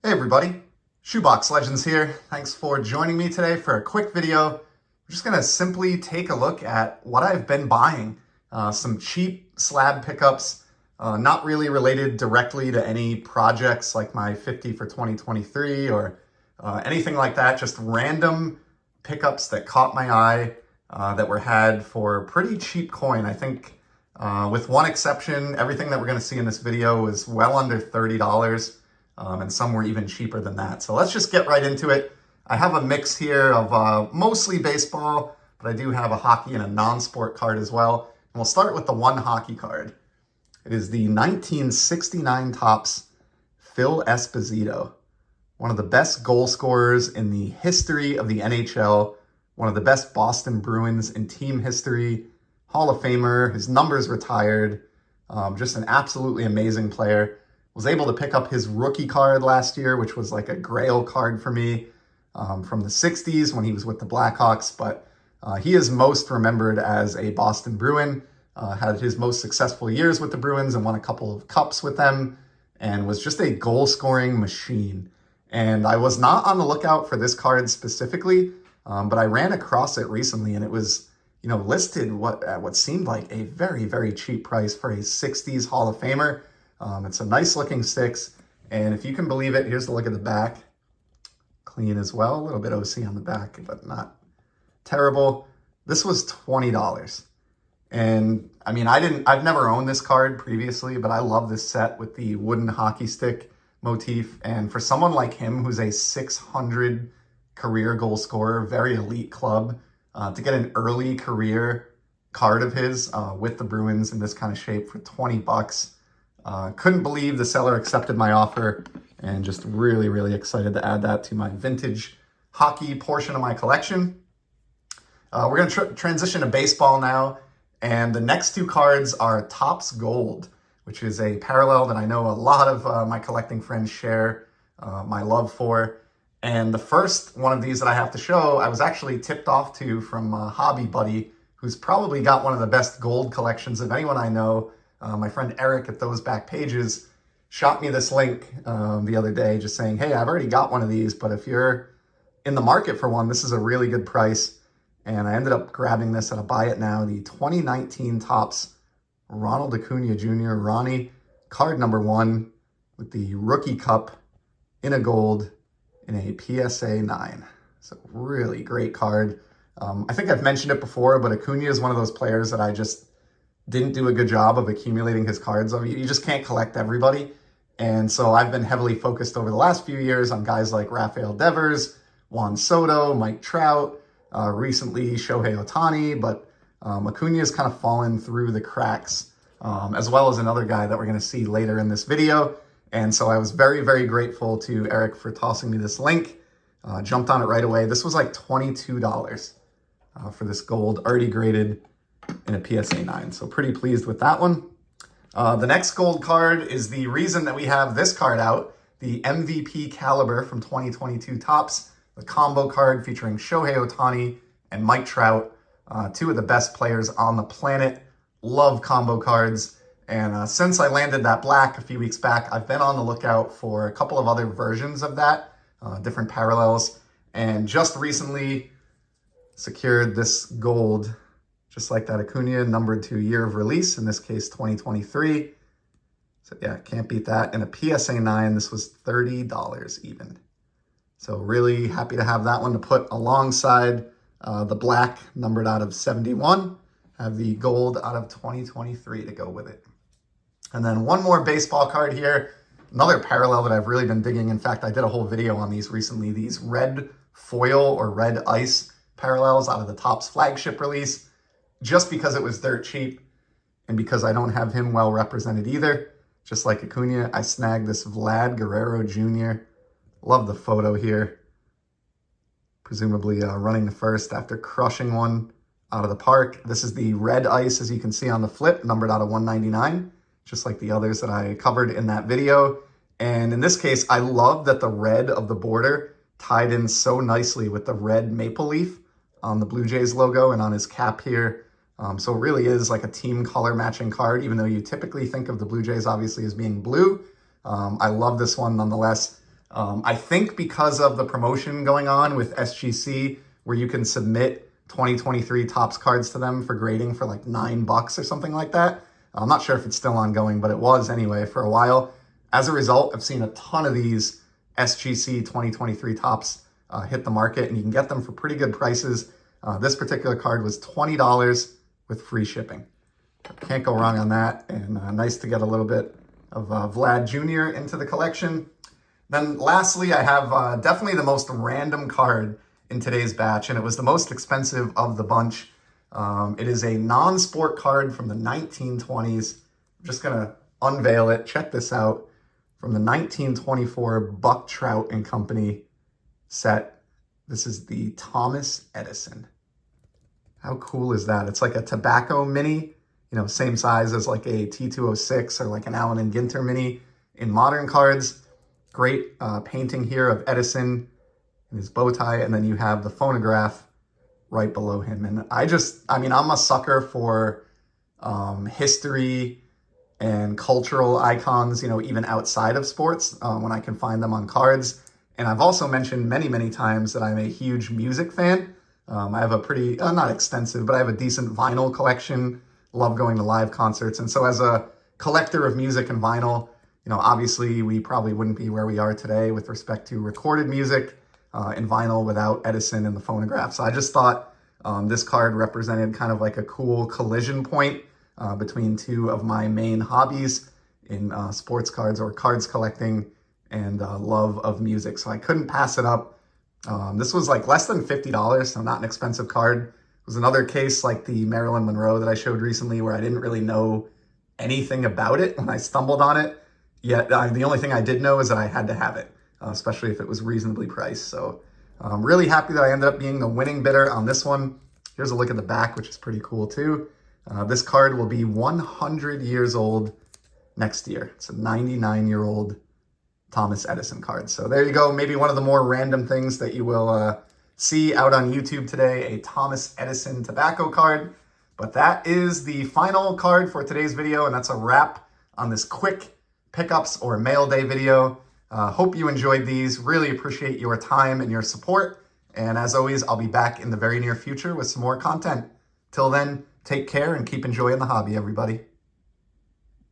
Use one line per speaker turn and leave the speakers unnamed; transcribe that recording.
Hey everybody, Shoebox Legends here. Thanks for joining me today for a quick video. I'm just gonna simply take a look at what I've been buying. Some cheap slab pickups, not really related directly to any projects like my 50 for 2023 or anything like that. Just random pickups that caught my eye that were had for pretty cheap coin. I think with one exception, everything that we're gonna see in this video is well under $30. And some were even cheaper than that. So let's just get right into it. I have a mix here of mostly baseball, but I do have a hockey and a non-sport card as well. And we'll start with the one hockey card. It is the 1969 Topps Phil Esposito, one of the best goal scorers in the history of the NHL, one of the best Boston Bruins in team history, Hall of Famer, his number's retired, just an absolutely amazing player. Was able to pick up his rookie card last year, which was like a grail card for me from the 60s when he was with the Blackhawks. But he is most remembered as a Boston Bruin, had his most successful years with the Bruins and won a couple of cups with them, and was just a goal-scoring machine. And I was not on the lookout for this card specifically, but I ran across it recently, and it was, you know, listed at what seemed like a very, very cheap price for a 60s Hall of Famer. It's a nice looking six, and if you can believe it, here's the look at the back. Clean as well, a little bit OC on the back, but not terrible. This was $20. And I mean, I've never owned this card previously, but I love this set with the wooden hockey stick motif. And for someone like him, who's a 600 career goal scorer, very elite club, to get an early career card of his with the Bruins in this kind of shape for $20. Couldn't believe the seller accepted my offer, and just really, really excited to add that to my vintage hockey portion of my collection. We're going to transition to baseball now, and the next two cards are Topps Gold, which is a parallel that I know a lot of my collecting friends share my love for. And the first one of these that I have to show, I was actually tipped off to from a hobby buddy who's probably got one of the best gold collections of anyone I know. My friend Eric at Those Back Pages shot me this link the other day just saying, hey, I've already got one of these, but if you're in the market for one, this is a really good price. And I ended up grabbing this at a buy it now, the 2019 Topps Ronald Acuna Jr. Ronnie, card number 1 with the rookie cup in a gold in a PSA 9. So really great card. I think I've mentioned it before, but Acuna is one of those players that I just didn't do a good job of accumulating his cards. You just can't collect everybody. And so I've been heavily focused over the last few years on guys like Rafael Devers, Juan Soto, Mike Trout, recently Shohei Ohtani, but Acuna has kind of fallen through the cracks, as well as another guy that we're going to see later in this video. And so I was very, very grateful to Eric for tossing me this link. Jumped on it right away. This was like $22 for this gold, already graded in a PSA 9. So pretty pleased with that one. The next gold card is the reason that we have this card out, the MVP caliber from 2022 Topps, the combo card featuring Shohei Ohtani and Mike Trout, two of the best players on the planet. Love combo cards. And since I landed that black a few weeks back, I've been on the lookout for a couple of other versions of that, different parallels, and just recently secured this gold, just like that Acuna, numbered to year of release, in this case 2023. So yeah, can't beat that. In a PSA 9, this was $30 even. So really happy to have that one to put alongside the black, numbered out of 71. Have the gold out of 2023 to go with it. And then one more baseball card here. Another parallel that I've really been digging. In fact, I did a whole video on these recently. These red foil or red ice parallels out of the Topps flagship release. Just because it was dirt cheap and because I don't have him well represented either. Just like Acuna, I snagged this Vlad Guerrero Jr. Love the photo here. Presumably running the first after crushing one out of the park. This is the red ice, as you can see on the flip, numbered out of 199, just like the others that I covered in that video. And in this case, I love that the red of the border tied in so nicely with the red maple leaf on the Blue Jays logo and on his cap here. So it really is like a team color matching card, even though you typically think of the Blue Jays obviously as being blue. I love this one nonetheless. I think because of the promotion going on with SGC, where you can submit 2023 Topps cards to them for grading for like $9 or something like that. I'm not sure if it's still ongoing, but it was anyway for a while. As a result, I've seen a ton of these SGC 2023 Topps hit the market, and you can get them for pretty good prices. This particular card was $20 with free shipping. Can't go wrong on that, and nice to get a little bit of Vlad Jr. into the collection. Then lastly, I have definitely the most random card in today's batch, and it was the most expensive of the bunch. It is a non-sport card from the 1920s. I'm just gonna unveil it. Check this out. From the 1924 Buck Trout and Company set. This is the Thomas Edison. How cool is that? It's like a tobacco mini, same size as like a T206 or like an Allen and Ginter mini in modern cards. Great painting here of Edison and his bow tie, and then you have the phonograph right below him. And I'm a sucker for history and cultural icons, even outside of sports, when I can find them on cards. And I've also mentioned many, many times that I'm a huge music fan. I have a pretty, not extensive, but I have a decent vinyl collection. Love going to live concerts. And so as a collector of music and vinyl, obviously we probably wouldn't be where we are today with respect to recorded music and vinyl without Edison and the phonograph. So I just thought this card represented kind of like a cool collision point between two of my main hobbies in sports cards or cards collecting and love of music. So I couldn't pass it up. This was like less than $50, so not an expensive card. It was another case like the Marilyn Monroe that I showed recently where I didn't really know anything about it when I stumbled on it. Yet the only thing I did know is that I had to have it, especially if it was reasonably priced. So I'm really happy that I ended up being the winning bidder on this one. Here's a look at the back, which is pretty cool too. This card will be 100 years old next year. It's a 99-year-old Thomas Edison card. So there you go. Maybe one of the more random things that you will see out on YouTube today, a Thomas Edison tobacco card. But that is the final card for today's video, and that's a wrap on this quick pickups or mail day video. Hope you enjoyed these. Really appreciate your time and your support. And as always, I'll be back in the very near future with some more content. Till then, take care and keep enjoying the hobby, everybody.